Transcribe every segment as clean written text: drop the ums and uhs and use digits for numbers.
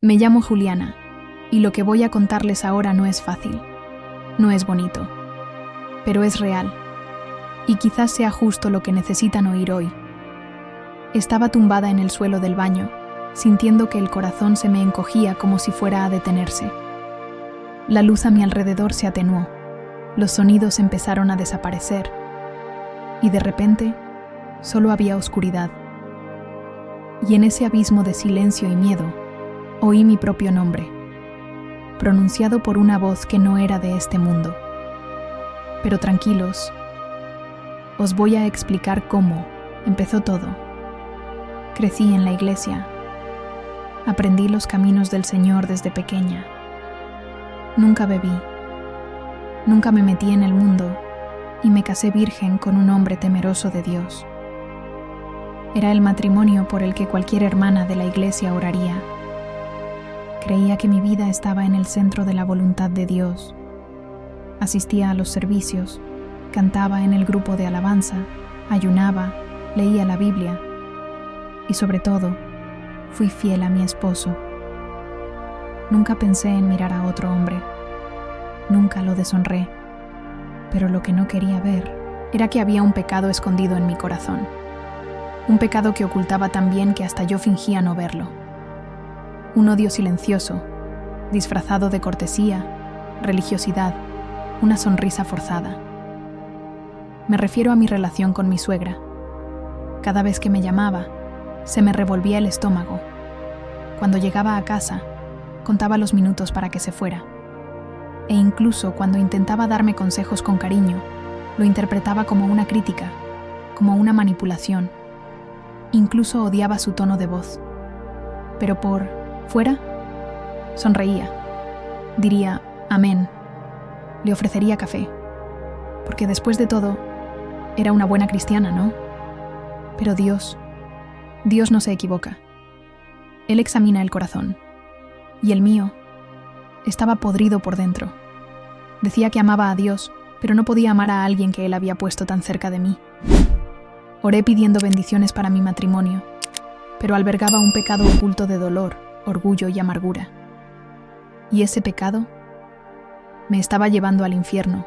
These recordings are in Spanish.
Me llamo Juliana, y lo que voy a contarles ahora no es fácil, no es bonito, pero es real, y quizás sea justo lo que necesitan oír hoy. Estaba tumbada en el suelo del baño, sintiendo que el corazón se me encogía como si fuera a detenerse. La luz a mi alrededor se atenuó, los sonidos empezaron a desaparecer, y de repente, solo había oscuridad. Y en ese abismo de silencio y miedo, oí mi propio nombre, pronunciado por una voz que no era de este mundo. Pero tranquilos, os voy a explicar cómo empezó todo. Crecí en la iglesia, aprendí los caminos del Señor desde pequeña. Nunca bebí, nunca me metí en el mundo y me casé virgen con un hombre temeroso de Dios. Era el matrimonio por el que cualquier hermana de la iglesia oraría. Creía que mi vida estaba en el centro de la voluntad de Dios. Asistía a los servicios, cantaba en el grupo de alabanza, ayunaba, leía la Biblia y sobre todo, fui fiel a mi esposo. Nunca pensé en mirar a otro hombre, nunca lo deshonré, pero lo que no quería ver era que había un pecado escondido en mi corazón, un pecado que ocultaba tan bien que hasta yo fingía no verlo. Un odio silencioso, disfrazado de cortesía, religiosidad, una sonrisa forzada. Me refiero a mi relación con mi suegra. Cada vez que me llamaba, se me revolvía el estómago. Cuando llegaba a casa, contaba los minutos para que se fuera. E incluso cuando intentaba darme consejos con cariño, lo interpretaba como una crítica, como una manipulación. Incluso odiaba su tono de voz. Pero por fuera, sonreía. Diría amén. Le ofrecería café. Porque después de todo, era una buena cristiana, ¿no? Pero Dios no se equivoca. Él examina el corazón. Y el mío estaba podrido por dentro. Decía que amaba a Dios, pero no podía amar a alguien que Él había puesto tan cerca de mí. Oré pidiendo bendiciones para mi matrimonio, pero albergaba un pecado oculto de dolor, orgullo y amargura. Y ese pecado me estaba llevando al infierno,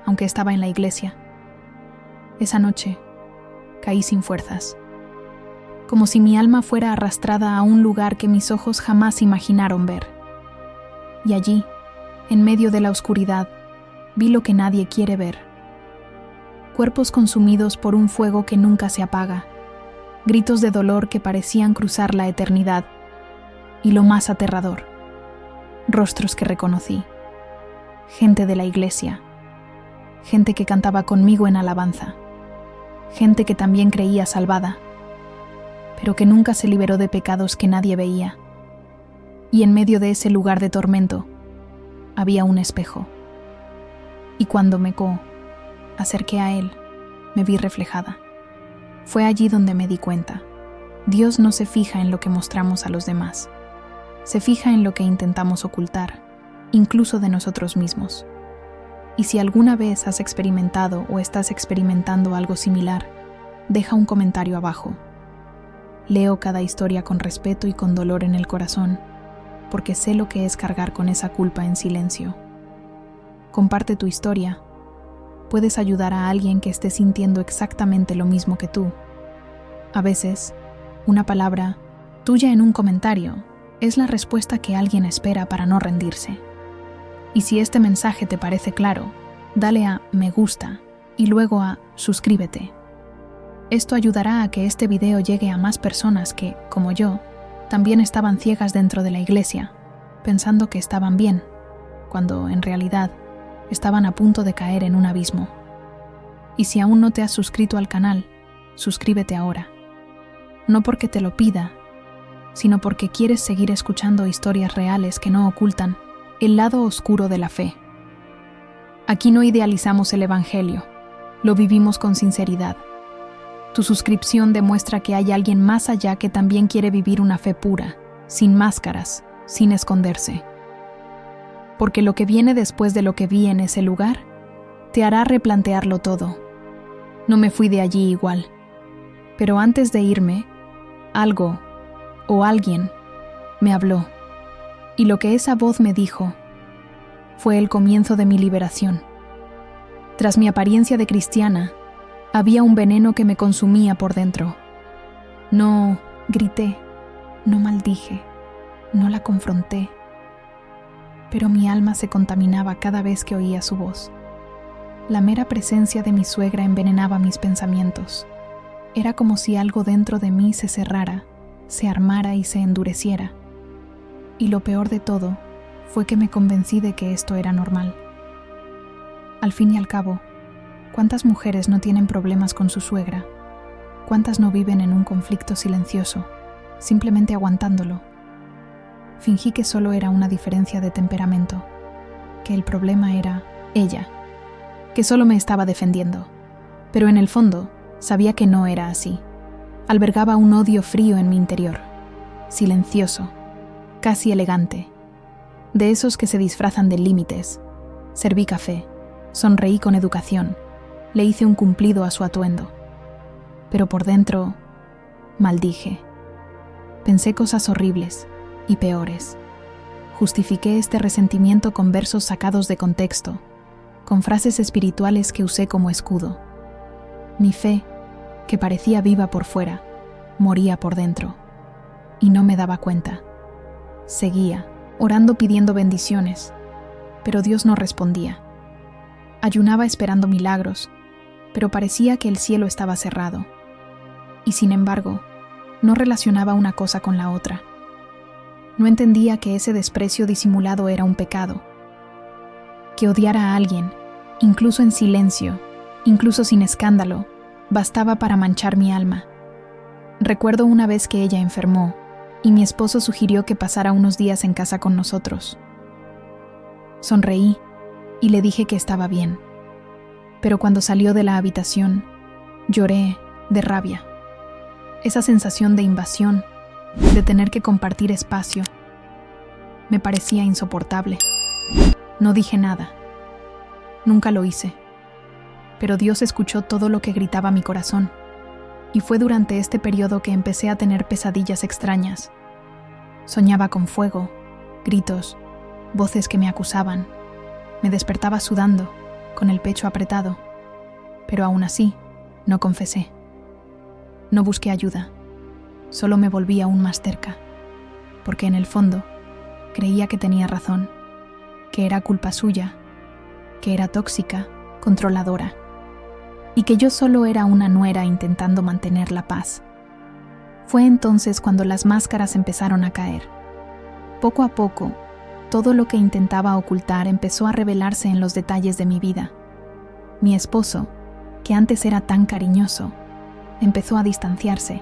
aunque estaba en la iglesia. Esa noche caí sin fuerzas, como si mi alma fuera arrastrada a un lugar que mis ojos jamás imaginaron ver. Y allí, en medio de la oscuridad, vi lo que nadie quiere ver. Cuerpos consumidos por un fuego que nunca se apaga, gritos de dolor que parecían cruzar la eternidad, y lo más aterrador, rostros que reconocí, gente de la iglesia, gente que cantaba conmigo en alabanza, gente que también creía salvada, pero que nunca se liberó de pecados que nadie veía. Y en medio de ese lugar de tormento, había un espejo. Y cuando me acerqué a él, me vi reflejada. Fue allí donde me di cuenta. Dios no se fija en lo que mostramos a los demás. Se fija en lo que intentamos ocultar, incluso de nosotros mismos. Y si alguna vez has experimentado o estás experimentando algo similar, deja un comentario abajo. Leo cada historia con respeto y con dolor en el corazón, porque sé lo que es cargar con esa culpa en silencio. Comparte tu historia. Puedes ayudar a alguien que esté sintiendo exactamente lo mismo que tú. A veces, una palabra tuya en un comentario es la respuesta que alguien espera para no rendirse. Y si este mensaje te parece claro, dale a me gusta y luego a suscríbete. Esto ayudará a que este video llegue a más personas que, como yo, también estaban ciegas dentro de la iglesia, pensando que estaban bien, cuando en realidad estaban a punto de caer en un abismo. Y si aún no te has suscrito al canal, suscríbete ahora. No porque te lo pida, sino porque quieres seguir escuchando historias reales que no ocultan el lado oscuro de la fe. Aquí no idealizamos el Evangelio, lo vivimos con sinceridad. Tu suscripción demuestra que hay alguien más allá que también quiere vivir una fe pura, sin máscaras, sin esconderse. Porque lo que viene después de lo que vi en ese lugar, te hará replantearlo todo. No me fui de allí igual, pero antes de irme, algo o alguien me habló. Y lo que esa voz me dijo fue el comienzo de mi liberación. Tras mi apariencia de cristiana, había un veneno que me consumía por dentro. No grité, no maldije, no la confronté, pero mi alma se contaminaba cada vez que oía su voz. La mera presencia de mi suegra envenenaba mis pensamientos. Era como si algo dentro de mí se cerrara, se armara y se endureciera. Y lo peor de todo fue que me convencí de que esto era normal. Al fin y al cabo, ¿cuántas mujeres no tienen problemas con su suegra? ¿Cuántas no viven en un conflicto silencioso, simplemente aguantándolo? Fingí que solo era una diferencia de temperamento, que el problema era ella, que solo me estaba defendiendo. Pero en el fondo, sabía que no era así. Albergaba un odio frío en mi interior, silencioso, casi elegante, de esos que se disfrazan de límites. Serví café, sonreí con educación, le hice un cumplido a su atuendo. Pero por dentro, maldije. Pensé cosas horribles y peores. Justifiqué este resentimiento con versos sacados de contexto, con frases espirituales que usé como escudo. Mi fe, que parecía viva por fuera, moría por dentro, y no me daba cuenta. Seguía, orando pidiendo bendiciones, pero Dios no respondía. Ayunaba esperando milagros, pero parecía que el cielo estaba cerrado. Y sin embargo, no relacionaba una cosa con la otra. No entendía que ese desprecio disimulado era un pecado. Que odiar a alguien, incluso en silencio, incluso sin escándalo, bastaba para manchar mi alma. Recuerdo una vez que ella enfermó, y mi esposo sugirió que pasara unos días en casa con nosotros. Sonreí y le dije que estaba bien. Pero cuando salió de la habitación, lloré de rabia. Esa sensación de invasión, de tener que compartir espacio, me parecía insoportable. No dije nada. Nunca lo hice. Pero Dios escuchó todo lo que gritaba mi corazón. Y fue durante este periodo que empecé a tener pesadillas extrañas. Soñaba con fuego, gritos, voces que me acusaban. Me despertaba sudando, con el pecho apretado. Pero aún así, no confesé. No busqué ayuda. Solo me volví aún más terca. Porque en el fondo, creía que tenía razón. Que era culpa suya. Que era tóxica, controladora. Y que yo solo era una nuera intentando mantener la paz. Fue entonces cuando las máscaras empezaron a caer. Poco a poco, todo lo que intentaba ocultar empezó a revelarse en los detalles de mi vida. Mi esposo, que antes era tan cariñoso, empezó a distanciarse.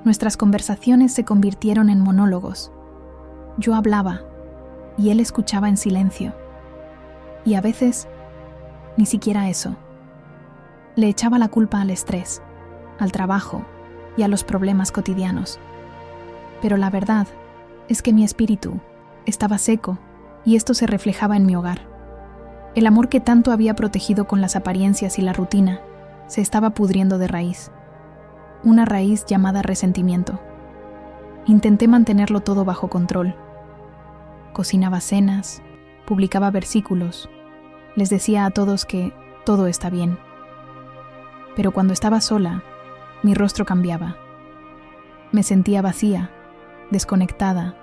Nuestras conversaciones se convirtieron en monólogos. Yo hablaba, y él escuchaba en silencio. Y a veces, ni siquiera eso. Le echaba la culpa al estrés, al trabajo y a los problemas cotidianos. Pero la verdad es que mi espíritu estaba seco y esto se reflejaba en mi hogar. El amor que tanto había protegido con las apariencias y la rutina se estaba pudriendo de raíz. Una raíz llamada resentimiento. Intenté mantenerlo todo bajo control. Cocinaba cenas, publicaba versículos, les decía a todos que todo está bien. Pero cuando estaba sola, mi rostro cambiaba. Me sentía vacía, desconectada,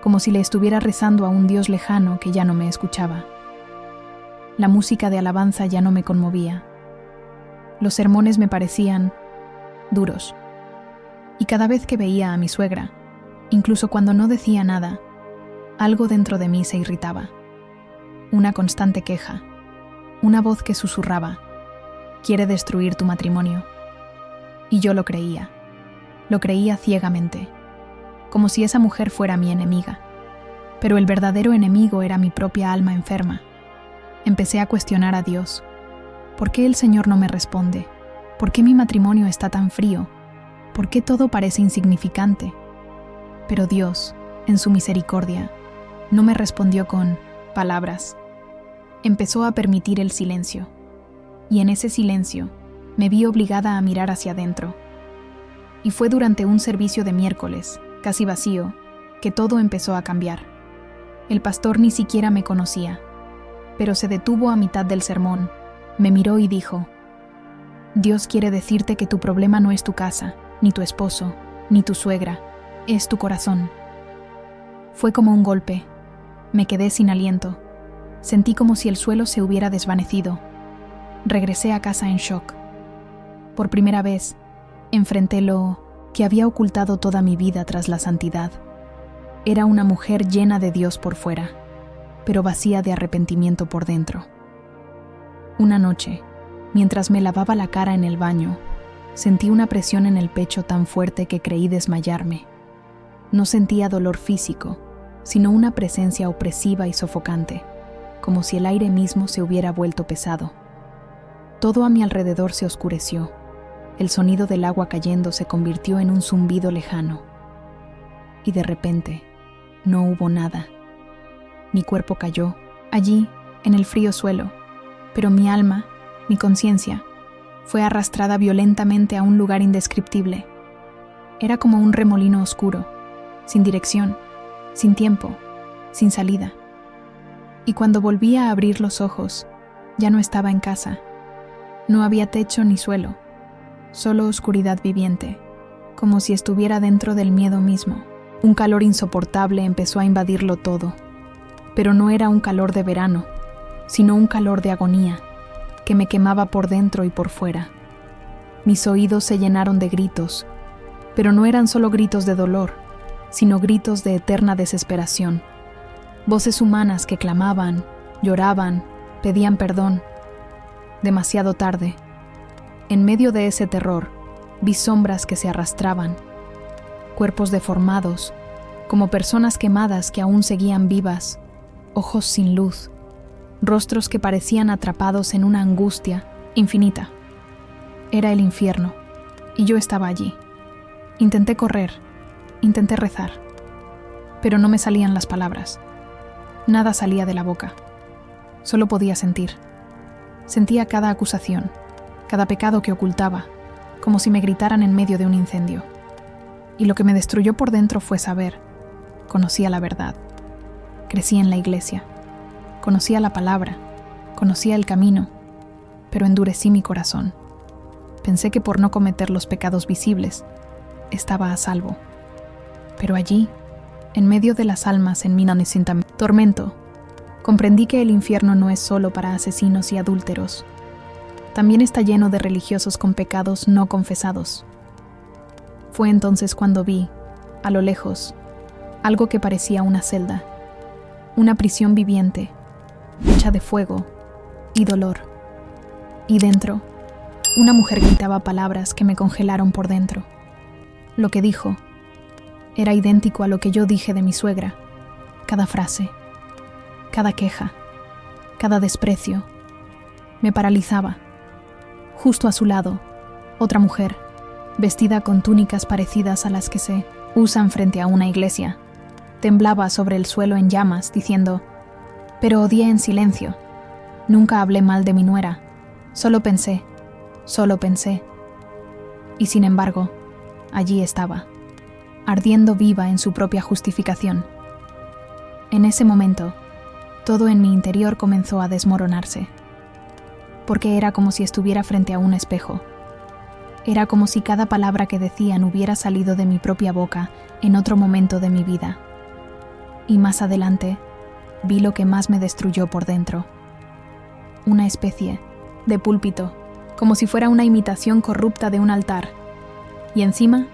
como si le estuviera rezando a un Dios lejano que ya no me escuchaba. La música de alabanza ya no me conmovía. Los sermones me parecían duros. Y cada vez que veía a mi suegra, incluso cuando no decía nada, algo dentro de mí se irritaba. Una constante queja, una voz que susurraba: quiere destruir tu matrimonio. Y yo lo creía ciegamente, como si esa mujer fuera mi enemiga. Pero el verdadero enemigo era mi propia alma enferma. Empecé a cuestionar a Dios. ¿Por qué el Señor no me responde? ¿Por qué mi matrimonio está tan frío? ¿Por qué todo parece insignificante? Pero Dios, en su misericordia, no me respondió con palabras. Empezó a permitir el silencio. Y en ese silencio me vi obligada a mirar hacia adentro. Y fue durante un servicio de miércoles, casi vacío, que todo empezó a cambiar. El pastor ni siquiera me conocía, pero se detuvo a mitad del sermón, me miró y dijo: Dios quiere decirte que tu problema no es tu casa, ni tu esposo, ni tu suegra, es tu corazón. Fue como un golpe. Me quedé sin aliento. Sentí como si el suelo se hubiera desvanecido. Regresé a casa en shock. Por primera vez, enfrenté lo que había ocultado toda mi vida tras la santidad. Era una mujer llena de Dios por fuera, pero vacía de arrepentimiento por dentro. Una noche, mientras me lavaba la cara en el baño, sentí una presión en el pecho tan fuerte que creí desmayarme. No sentía dolor físico, sino una presencia opresiva y sofocante, como si el aire mismo se hubiera vuelto pesado. Todo a mi alrededor se oscureció. El sonido del agua cayendo se convirtió en un zumbido lejano. Y de repente, no hubo nada. Mi cuerpo cayó, allí, en el frío suelo, pero mi alma, mi conciencia, fue arrastrada violentamente a un lugar indescriptible. Era como un remolino oscuro, sin dirección, sin tiempo, sin salida. Y cuando volví a abrir los ojos, ya no estaba en casa. No había techo ni suelo, solo oscuridad viviente, como si estuviera dentro del miedo mismo. Un calor insoportable empezó a invadirlo todo, pero no era un calor de verano, sino un calor de agonía, que me quemaba por dentro y por fuera. Mis oídos se llenaron de gritos, pero no eran solo gritos de dolor, sino gritos de eterna desesperación. Voces humanas que clamaban, lloraban, pedían perdón. Demasiado tarde. En medio de ese terror, vi sombras que se arrastraban, cuerpos deformados, como personas quemadas que aún seguían vivas, ojos sin luz, rostros que parecían atrapados en una angustia infinita. Era el infierno, y yo estaba allí. Intenté correr, intenté rezar, pero no me salían las palabras. Nada salía de la boca. Solo podía sentir. Sentía cada acusación, cada pecado que ocultaba, como si me gritaran en medio de un incendio. Y lo que me destruyó por dentro fue saber. Conocía la verdad. Crecí en la iglesia. Conocía la palabra. Conocía el camino. Pero endurecí mi corazón. Pensé que por no cometer los pecados visibles, estaba a salvo. Pero allí, en medio de las almas en mi tormento, comprendí que el infierno no es solo para asesinos y adúlteros. También está lleno de religiosos con pecados no confesados. Fue entonces cuando vi, a lo lejos, algo que parecía una celda, una prisión viviente, hecha de fuego y dolor. Y dentro, una mujer gritaba palabras que me congelaron por dentro. Lo que dijo era idéntico a lo que yo dije de mi suegra. Cada frase, cada queja, cada desprecio, me paralizaba. Justo a su lado, otra mujer, vestida con túnicas parecidas a las que se usan frente a una iglesia, temblaba sobre el suelo en llamas, diciendo: «Pero odié en silencio. Nunca hablé mal de mi nuera. Solo pensé. Y sin embargo, allí estaba, ardiendo viva en su propia justificación. En ese momento, todo en mi interior comenzó a desmoronarse, porque era como si estuviera frente a un espejo. Era como si cada palabra que decían hubiera salido de mi propia boca en otro momento de mi vida. Y más adelante, vi lo que más me destruyó por dentro. Una especie de púlpito, como si fuera una imitación corrupta de un altar. Y encima,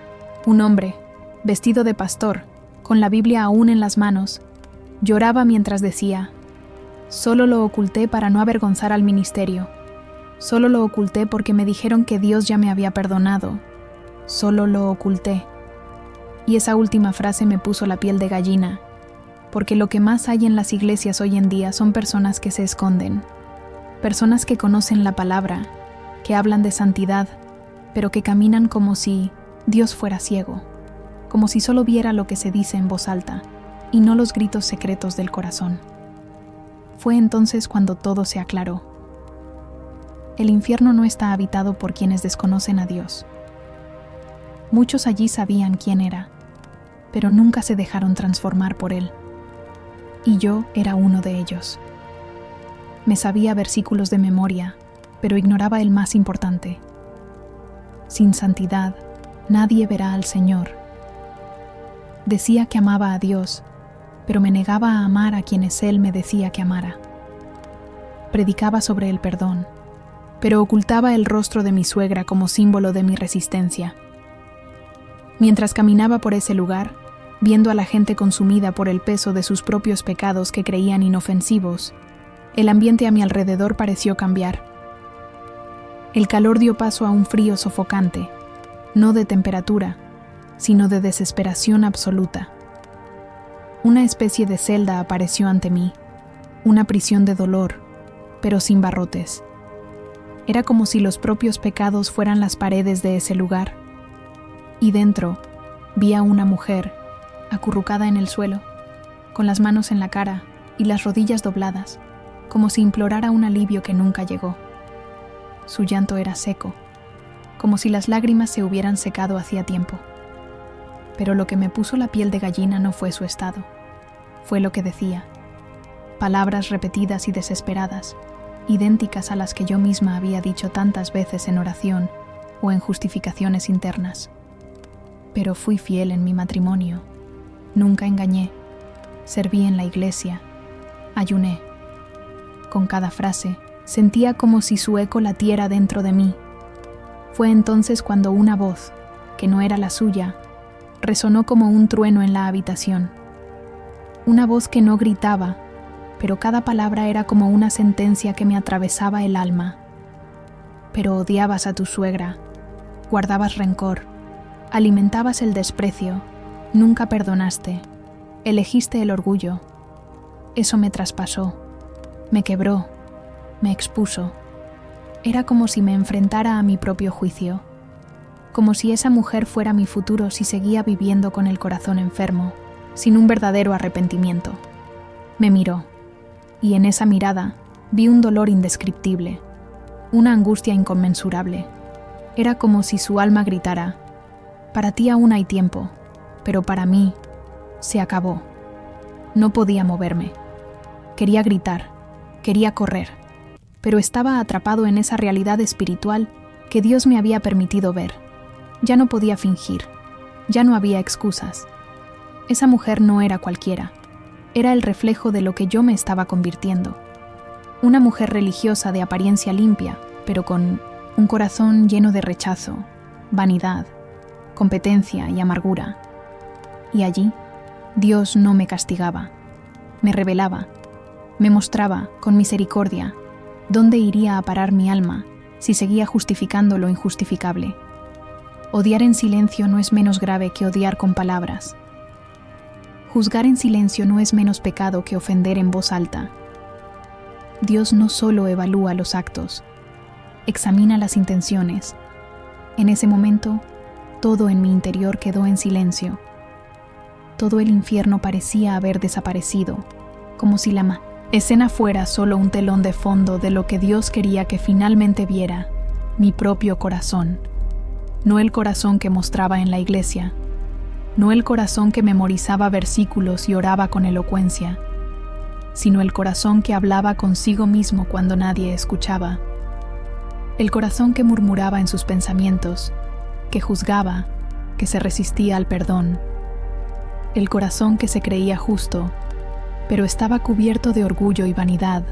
un hombre, vestido de pastor, con la Biblia aún en las manos, lloraba mientras decía: «Solo lo oculté para no avergonzar al ministerio. Solo lo oculté porque me dijeron que Dios ya me había perdonado. Solo lo oculté». Y esa última frase me puso la piel de gallina, porque lo que más hay en las iglesias hoy en día son personas que se esconden, personas que conocen la palabra, que hablan de santidad, pero que caminan como si Dios fuera ciego, como si solo viera lo que se dice en voz alta y no los gritos secretos del corazón. Fue entonces cuando todo se aclaró. El infierno no está habitado por quienes desconocen a Dios. Muchos allí sabían quién era, pero nunca se dejaron transformar por Él. y yo era uno de ellos. Me sabía versículos de memoria, pero ignoraba el más importante. Sin santidad, nadie verá al Señor. Decía que amaba a Dios, pero me negaba a amar a quienes Él me decía que amara. Predicaba sobre el perdón, pero ocultaba el rostro de mi suegra como símbolo de mi resistencia. Mientras caminaba por ese lugar, viendo a la gente consumida por el peso de sus propios pecados que creían inofensivos, el ambiente a mi alrededor pareció cambiar. El calor dio paso a un frío sofocante, no de temperatura, sino de desesperación absoluta. Una especie de celda apareció ante mí, una prisión de dolor, pero sin barrotes. Era como si los propios pecados fueran las paredes de ese lugar. Y dentro vi a una mujer, acurrucada en el suelo, con las manos en la cara y las rodillas dobladas, como si implorara un alivio que nunca llegó. Su llanto era seco, como si las lágrimas se hubieran secado hacía tiempo. Pero lo que me puso la piel de gallina no fue su estado, fue lo que decía. Palabras repetidas y desesperadas, idénticas a las que yo misma había dicho tantas veces en oración o en justificaciones internas. Pero fui fiel en mi matrimonio, nunca engañé, serví en la iglesia, ayuné. Con cada frase, sentía como si su eco latiera dentro de mí. Fue entonces cuando una voz, que no era la suya, resonó como un trueno en la habitación. Una voz que no gritaba, pero cada palabra era como una sentencia que me atravesaba el alma. Pero odiabas a tu suegra, guardabas rencor, alimentabas el desprecio, nunca perdonaste, elegiste el orgullo. Eso me traspasó, me quebró, me expuso. Era como si me enfrentara a mi propio juicio, como si esa mujer fuera mi futuro si seguía viviendo con el corazón enfermo, sin un verdadero arrepentimiento. Me miró, y en esa mirada vi un dolor indescriptible, una angustia inconmensurable. Era como si su alma gritara: «Para ti aún hay tiempo, pero para mí se acabó». No podía moverme. Quería gritar, quería correr, pero estaba atrapado en esa realidad espiritual que Dios me había permitido ver. Ya no podía fingir, ya no había excusas. Esa mujer no era cualquiera, era el reflejo de lo que yo me estaba convirtiendo. Una mujer religiosa de apariencia limpia, pero con un corazón lleno de rechazo, vanidad, competencia y amargura. Y allí, Dios no me castigaba, me revelaba, me mostraba, con misericordia, dónde iría a parar mi alma si seguía justificando lo injustificable. Odiar en silencio no es menos grave que odiar con palabras. Juzgar en silencio no es menos pecado que ofender en voz alta. Dios no solo evalúa los actos, examina las intenciones. En ese momento, todo en mi interior quedó en silencio. Todo el infierno parecía haber desaparecido, como si la escena fuera solo un telón de fondo de lo que Dios quería que finalmente viera, mi propio corazón. No el corazón que mostraba en la iglesia, no el corazón que memorizaba versículos y oraba con elocuencia, sino el corazón que hablaba consigo mismo cuando nadie escuchaba. El corazón que murmuraba en sus pensamientos, que juzgaba, que se resistía al perdón. El corazón que se creía justo, pero estaba cubierto de orgullo y vanidad.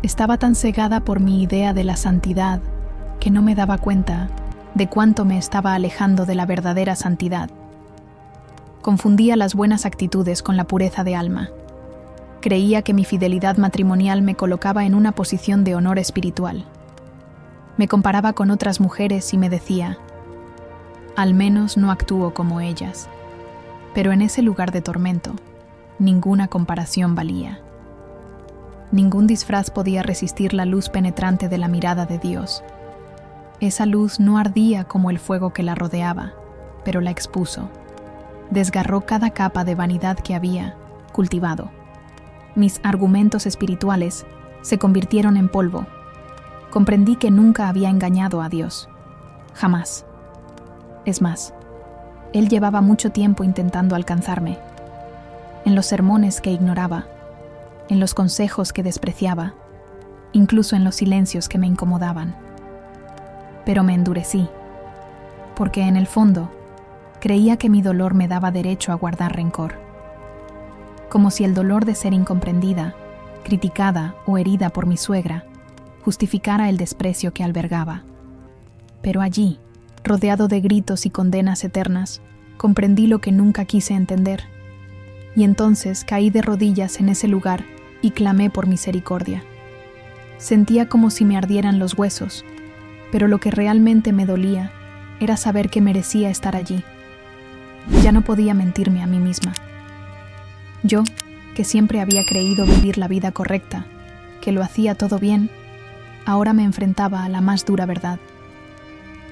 Estaba tan cegada por mi idea de la santidad que no me daba cuenta de cuánto me estaba alejando de la verdadera santidad. Confundía las buenas actitudes con la pureza de alma. Creía que mi fidelidad matrimonial me colocaba en una posición de honor espiritual. Me comparaba con otras mujeres y me decía: al menos no actúo como ellas. Pero en ese lugar de tormento, ninguna comparación valía. Ningún disfraz podía resistir la luz penetrante de la mirada de Dios. Esa luz no ardía como el fuego que la rodeaba, pero la expuso. Desgarró cada capa de vanidad que había cultivado. Mis argumentos espirituales se convirtieron en polvo. Comprendí que nunca había engañado a Dios. Jamás. Es más, Él llevaba mucho tiempo intentando alcanzarme. en los sermones que ignoraba, en los consejos que despreciaba, incluso en los silencios que me incomodaban. Pero me endurecí, porque en el fondo creía que mi dolor me daba derecho a guardar rencor. Como si el dolor de ser incomprendida, criticada o herida por mi suegra justificara el desprecio que albergaba. Pero allí, rodeado de gritos y condenas eternas, comprendí lo que nunca quise entender. Y entonces caí de rodillas en ese lugar y clamé por misericordia. Sentía como si me ardieran los huesos, pero lo que realmente me dolía era saber que merecía estar allí. Ya no podía mentirme a mí misma. Yo, que siempre había creído vivir la vida correcta, que lo hacía todo bien, ahora me enfrentaba a la más dura verdad.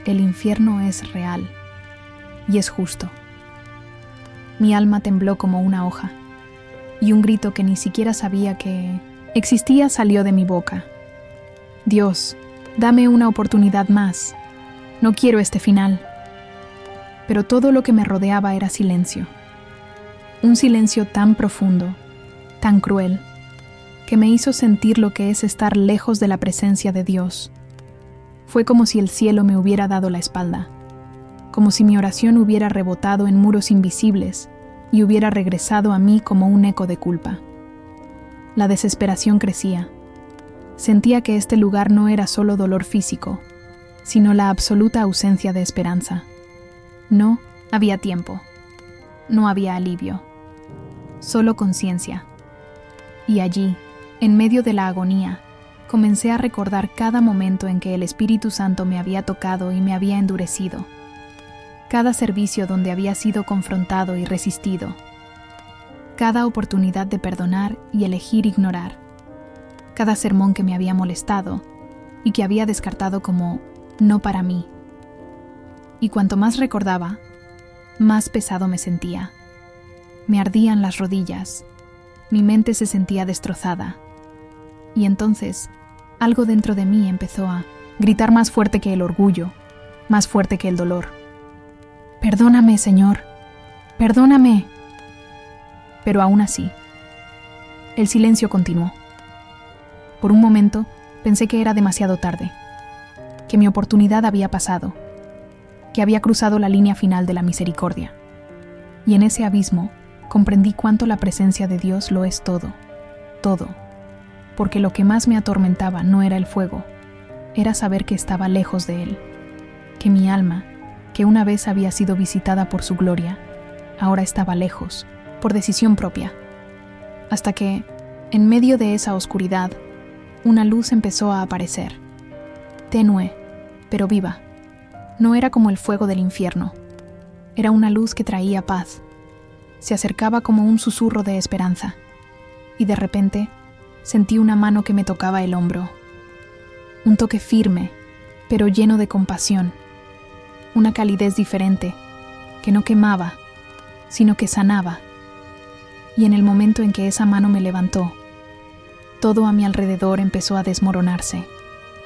El infierno es real y es justo. Mi alma tembló como una hoja, y un grito que ni siquiera sabía que existía salió de mi boca. Dios, dame una oportunidad más. No quiero este final. Pero todo lo que me rodeaba era silencio. Un silencio tan profundo, tan cruel, que me hizo sentir lo que es estar lejos de la presencia de Dios. Fue como si el cielo me hubiera dado la espalda, como si mi oración hubiera rebotado en muros invisibles y hubiera regresado a mí como un eco de culpa. La desesperación crecía. Sentía que este lugar no era solo dolor físico, sino la absoluta ausencia de esperanza. No había tiempo, no había alivio, solo conciencia. Y allí, en medio de la agonía, comencé a recordar cada momento en que el Espíritu Santo me había tocado y me había endurecido. Cada servicio donde había sido confrontado y resistido. Cada oportunidad de perdonar y elegir ignorar. Cada sermón que me había molestado y que había descartado como no para mí. Y cuanto más recordaba, más pesado me sentía. Me ardían las rodillas, mi mente se sentía destrozada. Y entonces, algo dentro de mí empezó a gritar más fuerte que el orgullo, más fuerte que el dolor. «Perdóname, Señor, perdóname». Pero aún así, el silencio continuó. Por un momento, pensé que era demasiado tarde, que mi oportunidad había pasado, que había cruzado la línea final de la misericordia. Y en ese abismo, comprendí cuánto la presencia de Dios lo es todo, todo, porque lo que más me atormentaba no era el fuego, era saber que estaba lejos de Él, que mi alma, que una vez había sido visitada por su gloria, ahora estaba lejos, por decisión propia, hasta que, en medio de esa oscuridad, una luz empezó a aparecer, tenue, pero viva. No era como el fuego del infierno, era una luz que traía paz. Se acercaba como un susurro de esperanza, y de repente sentí una mano que me tocaba el hombro. Un toque firme, pero lleno de compasión. Una calidez diferente, que no quemaba, sino que sanaba. Y en el momento en que esa mano me levantó, todo a mi alrededor empezó a desmoronarse,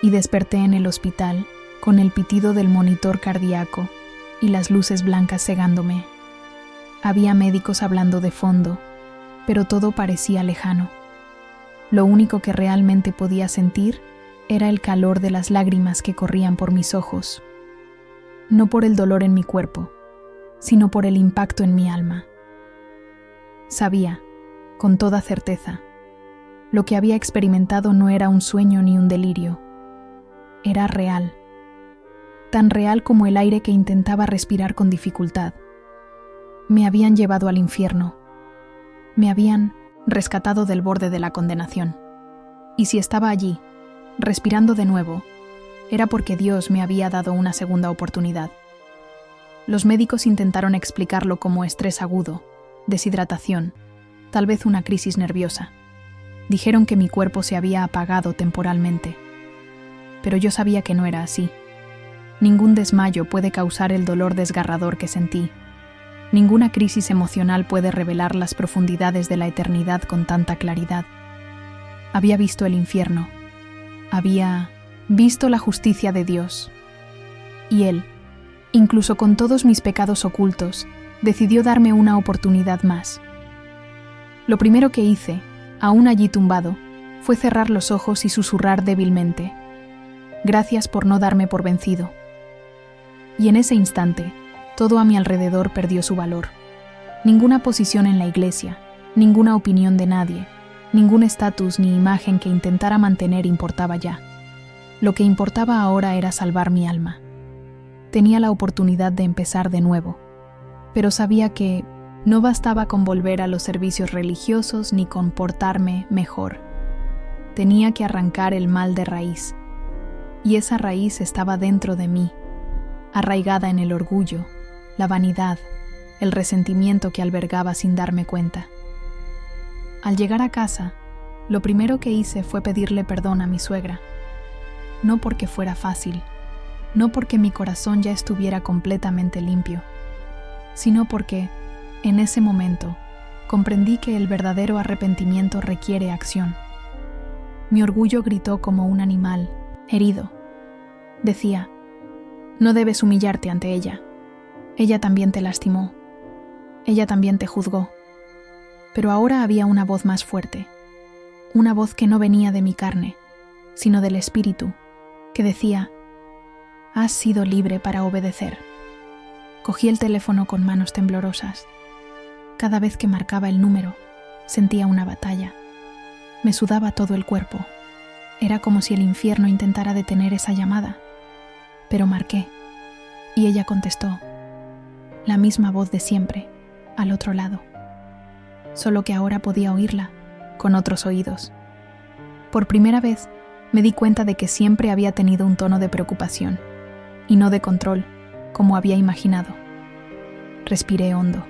y desperté en el hospital con el pitido del monitor cardíaco y las luces blancas cegándome. Había médicos hablando de fondo, pero todo parecía lejano. Lo único que realmente podía sentir era el calor de las lágrimas que corrían por mis ojos, no por el dolor en mi cuerpo, sino por el impacto en mi alma. Sabía, con toda certeza, lo que había experimentado no era un sueño ni un delirio. Era real, tan real como el aire que intentaba respirar con dificultad. Me habían llevado al infierno. Me habían rescatado del borde de la condenación. Y si estaba allí, respirando de nuevo, era porque Dios me había dado una segunda oportunidad. Los médicos intentaron explicarlo como estrés agudo, deshidratación, tal vez una crisis nerviosa. Dijeron que mi cuerpo se había apagado temporalmente. Pero yo sabía que no era así. Ningún desmayo puede causar el dolor desgarrador que sentí. Ninguna crisis emocional puede revelar las profundidades de la eternidad con tanta claridad. Había visto el infierno. Había visto la justicia de Dios. Y Él, incluso con todos mis pecados ocultos, decidió darme una oportunidad más. Lo primero que hice, aún allí tumbado, fue cerrar los ojos y susurrar débilmente: «Gracias por no darme por vencido». Y en ese instante, todo a mi alrededor perdió su valor. Ninguna posición en la iglesia, ninguna opinión de nadie, ningún estatus ni imagen que intentara mantener importaba ya. Lo que importaba ahora era salvar mi alma. Tenía la oportunidad de empezar de nuevo, pero sabía que no bastaba con volver a los servicios religiosos ni con portarme mejor. Tenía que arrancar el mal de raíz, y esa raíz estaba dentro de mí, arraigada en el orgullo, la vanidad, el resentimiento que albergaba sin darme cuenta. Al llegar a casa, lo primero que hice fue pedirle perdón a mi suegra. No porque fuera fácil, no porque mi corazón ya estuviera completamente limpio, sino porque, en ese momento, comprendí que el verdadero arrepentimiento requiere acción. Mi orgullo gritó como un animal, herido. Decía: «No debes humillarte ante ella. Ella también te lastimó. Ella también te juzgó». Pero ahora había una voz más fuerte, una voz que no venía de mi carne, sino del espíritu, que decía: «Has sido libre para obedecer». Cogí el teléfono con manos temblorosas. Cada vez que marcaba el número, sentía una batalla. Me sudaba todo el cuerpo. Era como si el infierno intentara detener esa llamada. Pero marqué, y ella contestó. La misma voz de siempre, al otro lado. Solo que ahora podía oírla, con otros oídos. Por primera vez, me di cuenta de que siempre había tenido un tono de preocupación, y no de control, como había imaginado. Respiré hondo.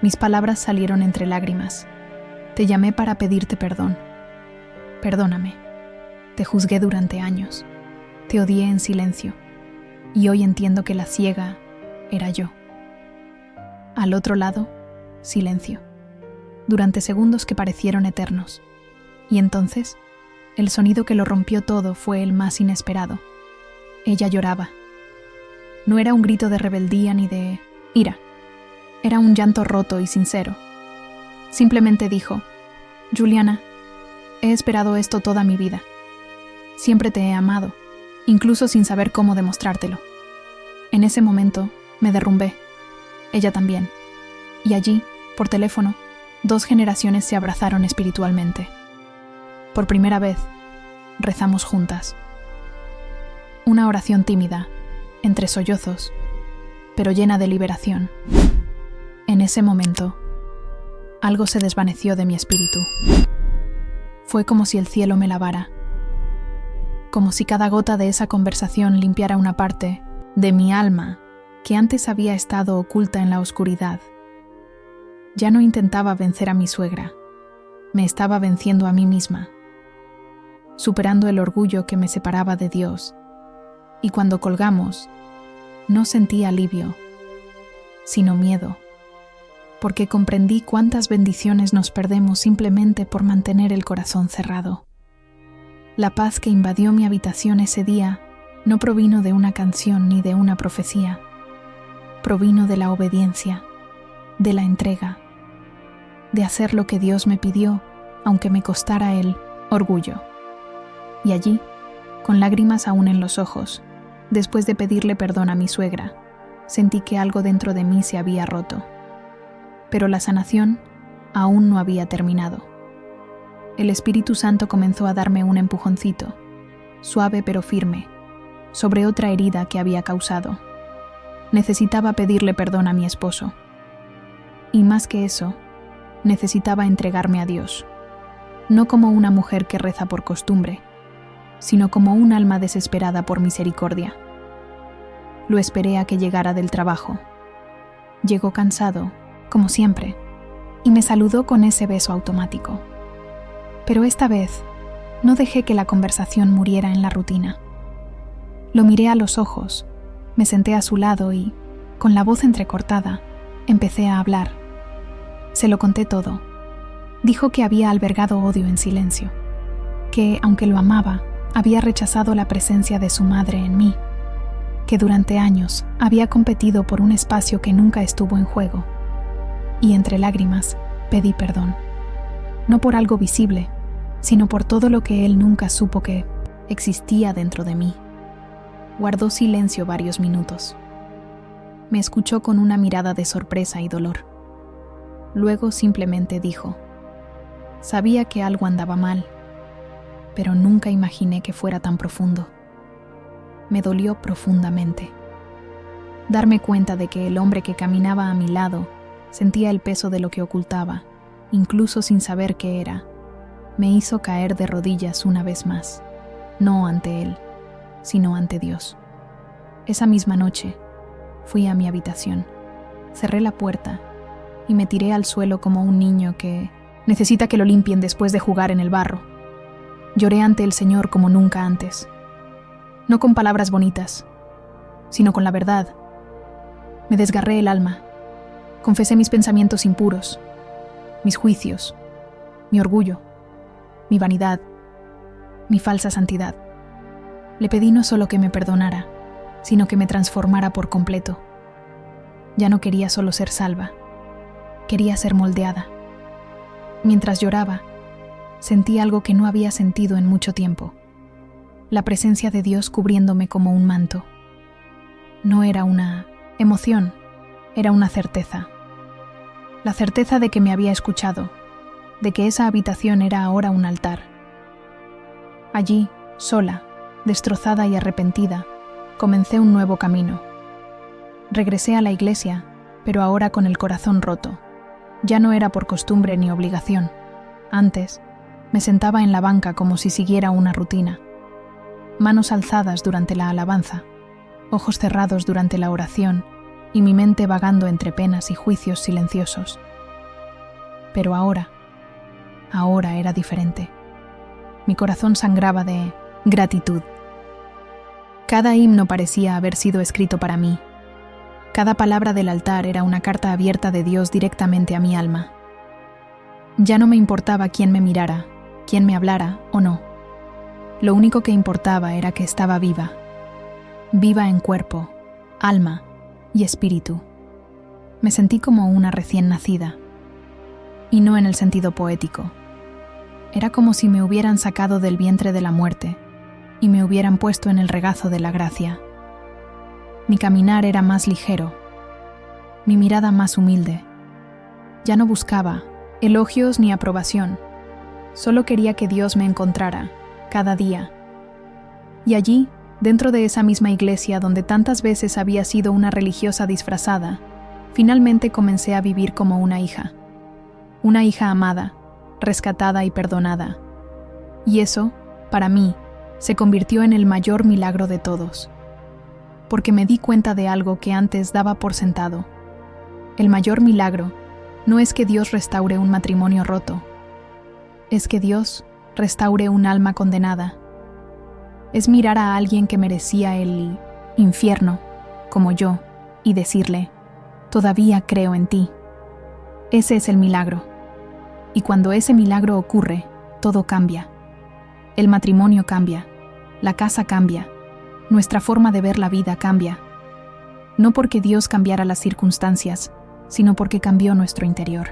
Mis palabras salieron entre lágrimas. Te llamé para pedirte perdón. Perdóname. Te juzgué durante años. Te odié en silencio. Y hoy entiendo que la ciega era yo. Al otro lado, silencio. Durante segundos que parecieron eternos. Y entonces, el sonido que lo rompió todo fue el más inesperado. Ella lloraba. No era un grito de rebeldía ni de ira. Era un llanto roto y sincero. Simplemente dijo: «Juliana, he esperado esto toda mi vida. Siempre te he amado, incluso sin saber cómo demostrártelo». En ese momento, me derrumbé. Ella también. Y allí, por teléfono, 2 generaciones se abrazaron espiritualmente. Por primera vez, rezamos juntas. Una oración tímida, entre sollozos, pero llena de liberación. En ese momento, algo se desvaneció de mi espíritu. Fue como si el cielo me lavara, como si cada gota de esa conversación limpiara una parte de mi alma que antes había estado oculta en la oscuridad. Ya no intentaba vencer a mi suegra, me estaba venciendo a mí misma, superando el orgullo que me separaba de Dios. Y cuando colgamos, no sentí alivio, sino miedo, porque comprendí cuántas bendiciones nos perdemos simplemente por mantener el corazón cerrado. La paz que invadió mi habitación ese día no provino de una canción ni de una profecía, provino de la obediencia, de la entrega, de hacer lo que Dios me pidió, aunque me costara el orgullo. Y allí, con lágrimas aún en los ojos, después de pedirle perdón a mi suegra, sentí que algo dentro de mí se había roto. Pero la sanación aún no había terminado. El Espíritu Santo comenzó a darme un empujoncito, suave pero firme, sobre otra herida que había causado. Necesitaba pedirle perdón a mi esposo. Y más que eso, necesitaba entregarme a Dios, no como una mujer que reza por costumbre, sino como un alma desesperada por misericordia. Lo esperé a que llegara del trabajo. Llegó cansado, como siempre, y me saludó con ese beso automático. Pero esta vez, no dejé que la conversación muriera en la rutina. Lo miré a los ojos, me senté a su lado y, con la voz entrecortada, empecé a hablar. Se lo conté todo. Dijo que había albergado odio en silencio, que, aunque lo amaba, había rechazado la presencia de su madre en mí, que durante años había competido por un espacio que nunca estuvo en juego. Y entre lágrimas, pedí perdón. no por algo visible, sino por todo lo que él nunca supo que existía dentro de mí. Guardó silencio varios minutos. Me escuchó con una mirada de sorpresa y dolor. Luego simplemente dijo: sabía que algo andaba mal, pero nunca imaginé que fuera tan profundo. Me dolió profundamente. Darme cuenta de que el hombre que caminaba a mi lado sentía el peso de lo que ocultaba, incluso sin saber qué era, me hizo caer de rodillas una vez más, no ante él, sino ante Dios. Esa misma noche, fui a mi habitación, cerré la puerta y me tiré al suelo como un niño que necesita que lo limpien después de jugar en el barro. Lloré ante el Señor como nunca antes, no con palabras bonitas, sino con la verdad. Me desgarré el alma, confesé mis pensamientos impuros, mis juicios, mi orgullo, mi vanidad, mi falsa santidad. Le pedí no solo que me perdonara, sino que me transformara por completo. Ya no quería solo ser salva, quería ser moldeada. Mientras lloraba, sentí algo que no había sentido en mucho tiempo: la presencia de Dios cubriéndome como un manto. No era una emoción, era una certeza. La certeza de que me había escuchado, de que esa habitación era ahora un altar. Allí, sola, destrozada y arrepentida, comencé un nuevo camino. Regresé a la iglesia, pero ahora con el corazón roto. Ya no era por costumbre ni obligación. Antes, me sentaba en la banca como si siguiera una rutina. Manos alzadas durante la alabanza, ojos cerrados durante la oración y mi mente vagando entre penas y juicios silenciosos. Pero ahora era diferente. Mi corazón sangraba de gratitud. Cada himno parecía haber sido escrito para mí. Cada palabra del altar era una carta abierta de Dios directamente a mi alma. Ya no me importaba quién me mirara, quién me hablara o no. Lo único que importaba era que estaba viva. Viva en cuerpo, alma y espíritu. Me sentí como una recién nacida. Y no en el sentido poético. Era como si me hubieran sacado del vientre de la muerte y me hubieran puesto en el regazo de la gracia. Mi caminar era más ligero, mi mirada más humilde. Ya no buscaba elogios ni aprobación, solo quería que Dios me encontrara, cada día. Y allí, dentro de esa misma iglesia donde tantas veces había sido una religiosa disfrazada, finalmente comencé a vivir como una hija amada, rescatada y perdonada. Y eso, para mí, se convirtió en el mayor milagro de todos. Porque me di cuenta de algo que antes daba por sentado. El mayor milagro no es que Dios restaure un matrimonio roto. Es que Dios restaure un alma condenada. Es mirar a alguien que merecía el infierno, como yo, y decirle: todavía creo en ti. Ese es el milagro. Y cuando ese milagro ocurre, todo cambia. El matrimonio cambia, la casa cambia, nuestra forma de ver la vida cambia. No porque Dios cambiara las circunstancias, sino porque cambió nuestro interior.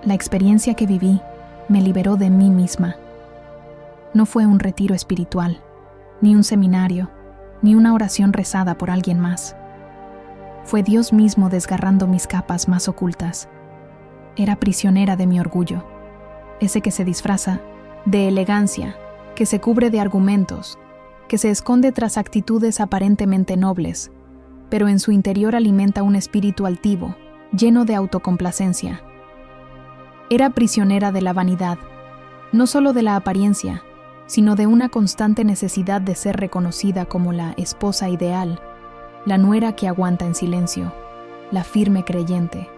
La experiencia que viví me liberó de mí misma. No fue un retiro espiritual, ni un seminario, ni una oración rezada por alguien más. Fue Dios mismo desgarrando mis capas más ocultas. Era prisionera de mi orgullo, ese que se disfraza de elegancia, que se cubre de argumentos, que se esconde tras actitudes aparentemente nobles, pero en su interior alimenta un espíritu altivo, lleno de autocomplacencia. Era prisionera de la vanidad, no solo de la apariencia, sino de una constante necesidad de ser reconocida como la esposa ideal, la nuera que aguanta en silencio, la firme creyente.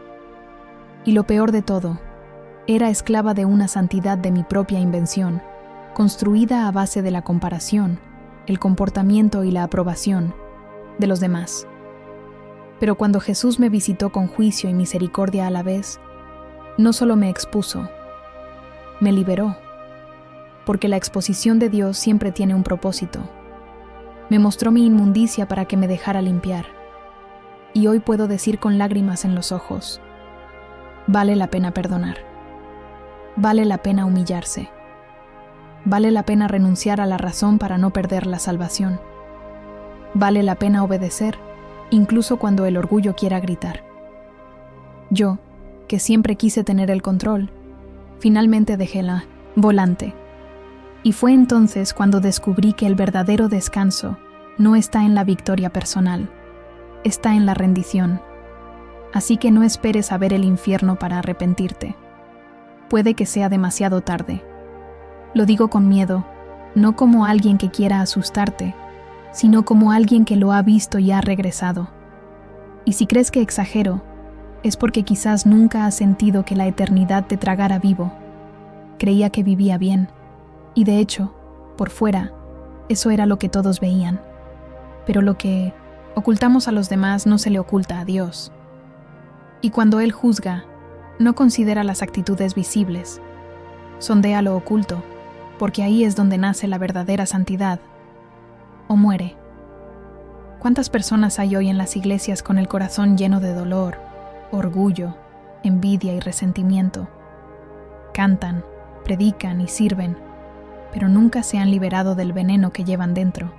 Y lo peor de todo, era esclava de una santidad de mi propia invención, construida a base de la comparación, el comportamiento y la aprobación de los demás. Pero cuando Jesús me visitó con juicio y misericordia a la vez, no solo me expuso, me liberó, porque la exposición de Dios siempre tiene un propósito. Me mostró mi inmundicia para que me dejara limpiar, y hoy puedo decir con lágrimas en los ojos: vale la pena perdonar. vale la pena humillarse. Vale la pena renunciar a la razón para no perder la salvación. Vale la pena obedecer, incluso cuando el orgullo quiera gritar. Yo, que siempre quise tener el control, finalmente dejé la volante. Y fue entonces cuando descubrí que el verdadero descanso no está en la victoria personal, está en la rendición. Así que no esperes a ver el infierno para arrepentirte. Puede que sea demasiado tarde. Lo digo con miedo, no como alguien que quiera asustarte, sino como alguien que lo ha visto y ha regresado. Y si crees que exagero, es porque quizás nunca has sentido que la eternidad te tragara vivo. Creía que vivía bien, y de hecho, por fuera, eso era lo que todos veían. Pero lo que ocultamos a los demás no se le oculta a Dios. Y cuando Él juzga, no considera las actitudes visibles. Sondea lo oculto, porque ahí es donde nace la verdadera santidad. O muere. ¿Cuántas personas hay hoy en las iglesias con el corazón lleno de dolor, orgullo, envidia y resentimiento? Cantan, predican y sirven, pero nunca se han liberado del veneno que llevan dentro.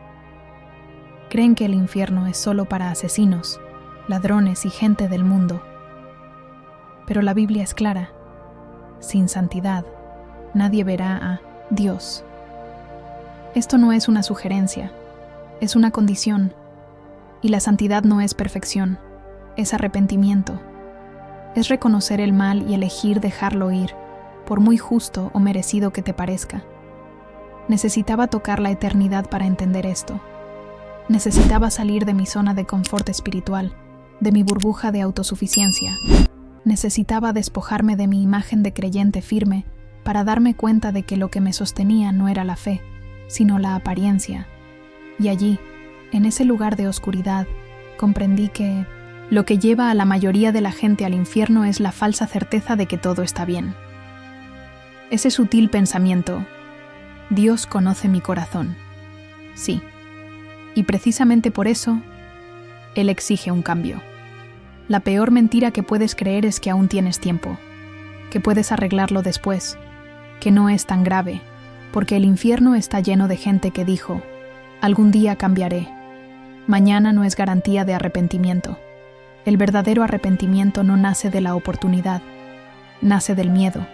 Creen que el infierno es solo para asesinos, ladrones y gente del mundo. Pero la Biblia es clara. Sin santidad, nadie verá a Dios. Esto no es una sugerencia, es una condición. Y la santidad no es perfección, es arrepentimiento. Es reconocer el mal y elegir dejarlo ir, por muy justo o merecido que te parezca. Necesitaba tocar la eternidad para entender esto. Necesitaba salir de mi zona de confort espiritual, de mi burbuja de autosuficiencia. Necesitaba despojarme de mi imagen de creyente firme para darme cuenta de que lo que me sostenía no era la fe, sino la apariencia. Y allí, en ese lugar de oscuridad, comprendí que lo que lleva a la mayoría de la gente al infierno es la falsa certeza de que todo está bien. Ese sutil pensamiento: Dios conoce mi corazón. Sí. Y precisamente por eso, Él exige un cambio. La peor mentira que puedes creer es que aún tienes tiempo, que puedes arreglarlo después, que no es tan grave, porque el infierno está lleno de gente que dijo: algún día cambiaré. Mañana no es garantía de arrepentimiento. El verdadero arrepentimiento no nace de la oportunidad, nace del miedo.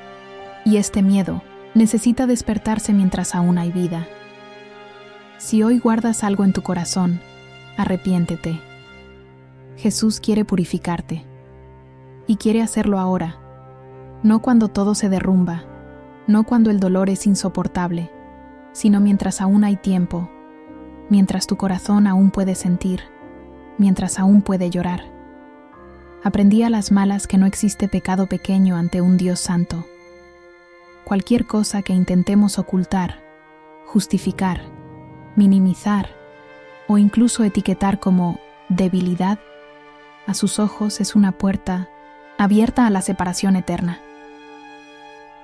Y este miedo necesita despertarse mientras aún hay vida. Si hoy guardas algo en tu corazón, arrepiéntete. Jesús quiere purificarte. Y quiere hacerlo ahora, no cuando todo se derrumba, no cuando el dolor es insoportable, sino mientras aún hay tiempo, mientras tu corazón aún puede sentir, mientras aún puede llorar. Aprendí a las malas que no existe pecado pequeño ante un Dios santo. Cualquier cosa que intentemos ocultar, justificar, minimizar o incluso etiquetar como debilidad, a sus ojos es una puerta abierta a la separación eterna.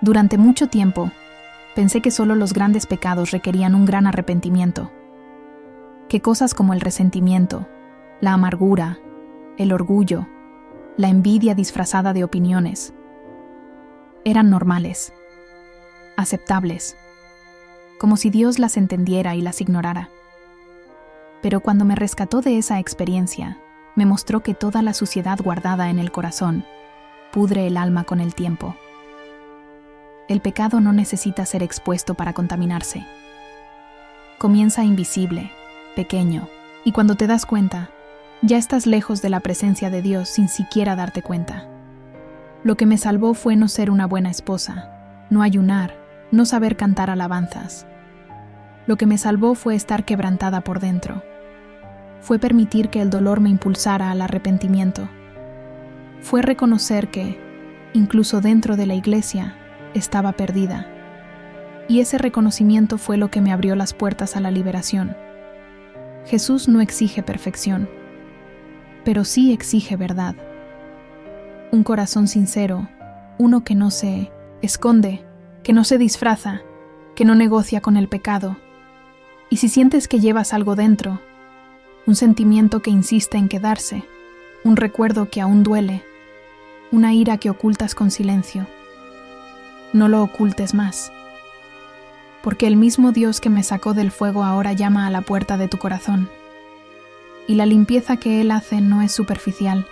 Durante mucho tiempo, pensé que solo los grandes pecados requerían un gran arrepentimiento, que cosas como el resentimiento, la amargura, el orgullo, la envidia disfrazada de opiniones, eran normales, aceptables, como si Dios las entendiera y las ignorara. Pero cuando me rescató de esa experiencia, me mostró que toda la suciedad guardada en el corazón pudre el alma con el tiempo. El pecado no necesita ser expuesto para contaminarse. Comienza invisible, pequeño, y cuando te das cuenta, ya estás lejos de la presencia de Dios sin siquiera darte cuenta. Lo que me salvó fue no ser una buena esposa, no ayunar, no saber cantar alabanzas. Lo que me salvó fue estar quebrantada por dentro. Fue permitir que el dolor me impulsara al arrepentimiento. Fue reconocer que, incluso dentro de la iglesia, estaba perdida. Y ese reconocimiento fue lo que me abrió las puertas a la liberación. Jesús no exige perfección, pero sí exige verdad. Un corazón sincero, uno que no se esconde, que no se disfraza, que no negocia con el pecado. Y si sientes que llevas algo dentro, un sentimiento que insiste en quedarse, un recuerdo que aún duele, una ira que ocultas con silencio, no lo ocultes más. Porque el mismo Dios que me sacó del fuego ahora llama a la puerta de tu corazón. Y la limpieza que Él hace no es superficial.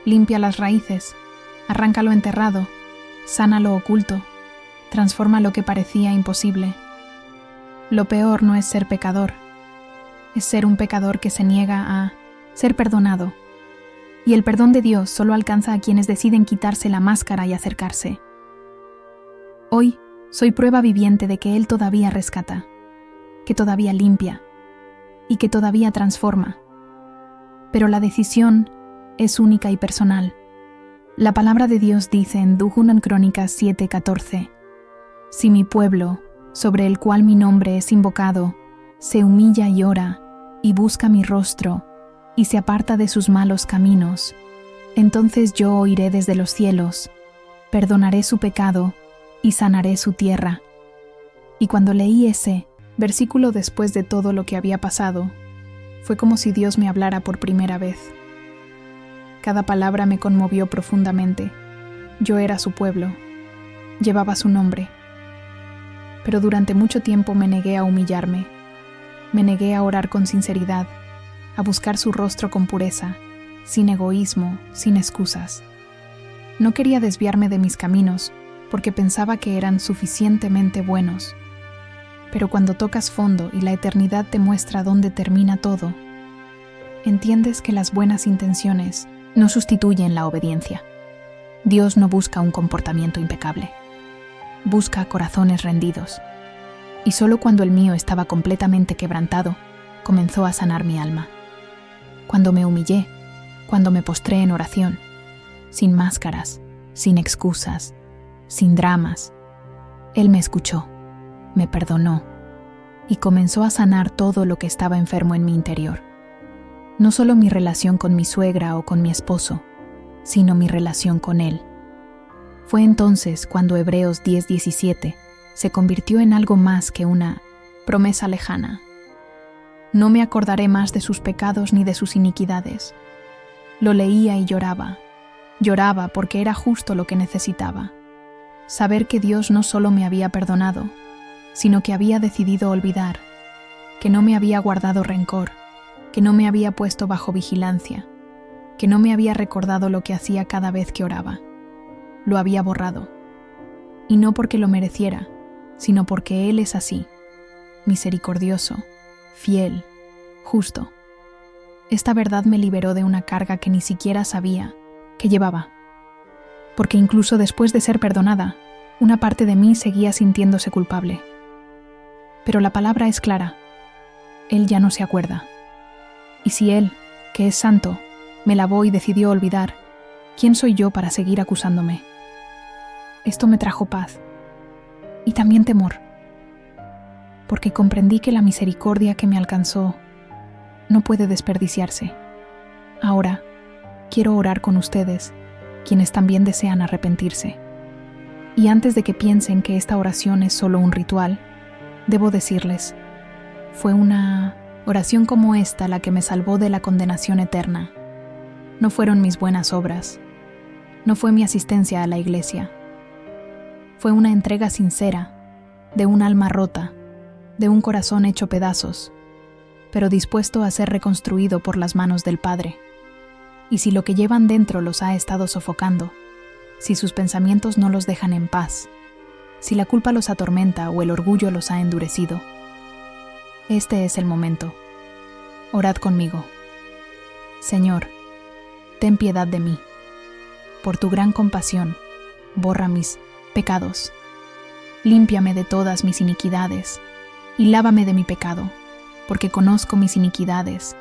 Limpia las raíces, arranca lo enterrado, sana lo oculto, transforma lo que parecía imposible. Lo peor no es ser pecador, es ser un pecador que se niega a ser perdonado. Y el perdón de Dios solo alcanza a quienes deciden quitarse la máscara y acercarse. Hoy soy prueba viviente de que Él todavía rescata, que todavía limpia y que todavía transforma. Pero la decisión es única y personal. La palabra de Dios dice en 2 Crónicas 7:14: Si mi pueblo, sobre el cual mi nombre es invocado, se humilla y ora, y busca mi rostro, y se aparta de sus malos caminos, entonces yo oiré desde los cielos, perdonaré su pecado, y sanaré su tierra. Y cuando leí ese versículo después de todo lo que había pasado, fue como si Dios me hablara por primera vez. Cada palabra me conmovió profundamente. Yo era su pueblo, llevaba su nombre. Pero durante mucho tiempo me negué a humillarme, me negué a orar con sinceridad, a buscar su rostro con pureza, sin egoísmo, sin excusas. No quería desviarme de mis caminos, porque pensaba que eran suficientemente buenos. Pero cuando tocas fondo y la eternidad te muestra dónde termina todo, entiendes que las buenas intenciones no sustituyen la obediencia. Dios no busca un comportamiento impecable. Busca corazones rendidos. Y solo cuando el mío estaba completamente quebrantado, comenzó a sanar mi alma. Cuando me humillé, cuando me postré en oración, sin máscaras, sin excusas, sin dramas, Él me escuchó, me perdonó y comenzó a sanar todo lo que estaba enfermo en mi interior. No solo mi relación con mi suegra o con mi esposo, sino mi relación con Él. Fue entonces cuando Hebreos 10:17 se convirtió en algo más que una promesa lejana. No me acordaré más de sus pecados ni de sus iniquidades. Lo leía y lloraba. Lloraba porque era justo lo que necesitaba. Saber que Dios no solo me había perdonado, sino que había decidido olvidar, que no me había guardado rencor, que no me había puesto bajo vigilancia, que no me había recordado lo que hacía cada vez que oraba. Lo había borrado. Y no porque lo mereciera, sino porque Él es así, misericordioso, fiel, justo. Esta verdad me liberó de una carga que ni siquiera sabía que llevaba. Porque incluso después de ser perdonada, una parte de mí seguía sintiéndose culpable. Pero la palabra es clara. Él ya no se acuerda. Y si Él, que es santo, me lavó y decidió olvidar, ¿quién soy yo para seguir acusándome? Esto me trajo paz. Y también temor. Porque comprendí que la misericordia que me alcanzó no puede desperdiciarse. Ahora, quiero orar con ustedes, quienes también desean arrepentirse. Y antes de que piensen que esta oración es solo un ritual, debo decirles, fue una oración como esta la que me salvó de la condenación eterna. No fueron mis buenas obras, no fue mi asistencia a la iglesia. Fue una entrega sincera, de un alma rota, de un corazón hecho pedazos, pero dispuesto a ser reconstruido por las manos del Padre. Y si lo que llevan dentro los ha estado sofocando, si sus pensamientos no los dejan en paz, si la culpa los atormenta o el orgullo los ha endurecido, este es el momento. Orad conmigo. Señor, ten piedad de mí. Por tu gran compasión, borra mis pecados. Límpiame de todas mis iniquidades y lávame de mi pecado, porque conozco mis iniquidades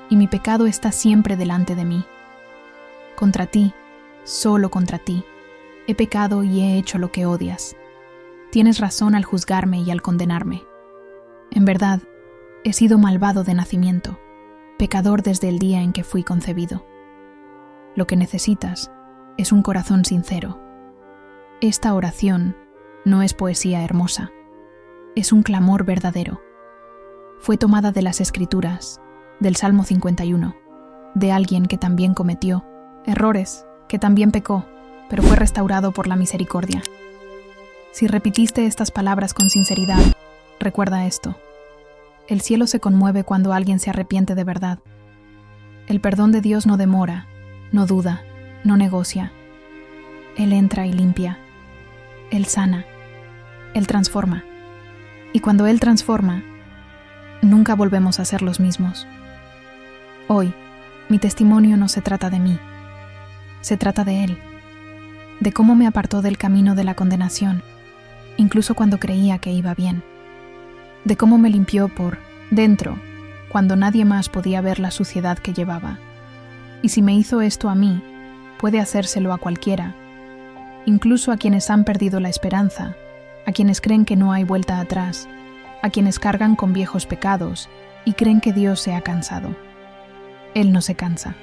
y mi pecado está siempre delante de mí. Contra ti, solo contra ti, he pecado y he hecho lo que odias. Tienes razón al juzgarme y al condenarme. En verdad, he sido malvado de nacimiento, pecador desde el día en que fui concebido. Lo que necesitas es un corazón sincero. Esta oración no es poesía hermosa, es un clamor verdadero. Fue tomada de las Escrituras, del Salmo 51, de alguien que también cometió errores, que también pecó, pero fue restaurado por la misericordia. Si repitiste estas palabras con sinceridad, recuerda esto. El cielo se conmueve cuando alguien se arrepiente de verdad. El perdón de Dios no demora, no duda, no negocia. Él entra y limpia. Él sana. Él transforma. Y cuando Él transforma, nunca volvemos a ser los mismos. Hoy, mi testimonio no se trata de mí. Se trata de Él. De cómo me apartó del camino de la condenación, incluso cuando creía que iba bien. De cómo me limpió por dentro, cuando nadie más podía ver la suciedad que llevaba. Y si me hizo esto a mí, puede hacérselo a cualquiera, incluso a quienes han perdido la esperanza, a quienes creen que no hay vuelta atrás, a quienes cargan con viejos pecados y creen que Dios se ha cansado. Él no se cansa.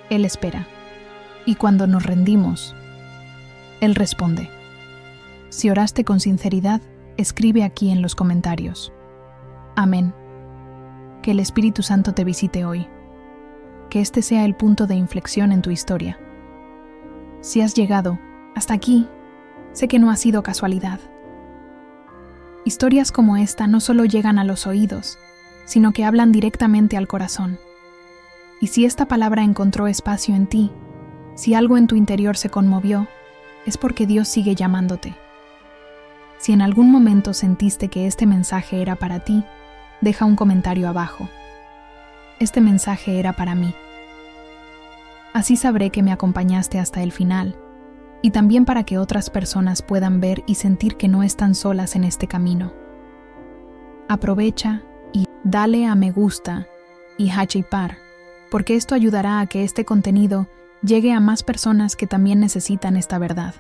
Él espera. Y cuando nos rendimos, Él responde. Si oraste con sinceridad, escribe aquí en los comentarios. Amén. Que el Espíritu Santo te visite hoy. Que este sea el punto de inflexión en tu historia. Si has llegado hasta aquí, sé que no ha sido casualidad. Historias como esta no solo llegan a los oídos, sino que hablan directamente al corazón. Y si esta palabra encontró espacio en ti, si algo en tu interior se conmovió, es porque Dios sigue llamándote. Si en algún momento sentiste que este mensaje era para ti, deja un comentario abajo. Este mensaje era para mí. Así sabré que me acompañaste hasta el final, y también para que otras personas puedan ver y sentir que no están solas en este camino. Aprovecha y dale a me gusta y hachipar, porque esto ayudará a que este contenido llegue a más personas que también necesitan esta verdad.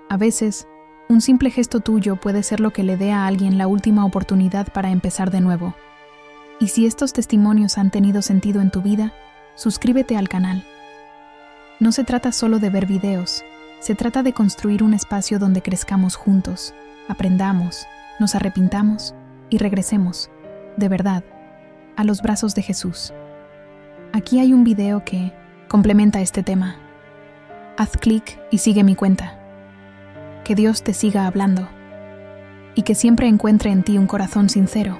A veces, un simple gesto tuyo puede ser lo que le dé a alguien la última oportunidad para empezar de nuevo. Y si estos testimonios han tenido sentido en tu vida, suscríbete al canal. No se trata solo de ver videos, se trata de construir un espacio donde crezcamos juntos, aprendamos, nos arrepintamos y regresemos, de verdad, a los brazos de Jesús. Aquí hay un video que complementa este tema. Haz clic y sigue mi cuenta. Que Dios te siga hablando y que siempre encuentre en ti un corazón sincero.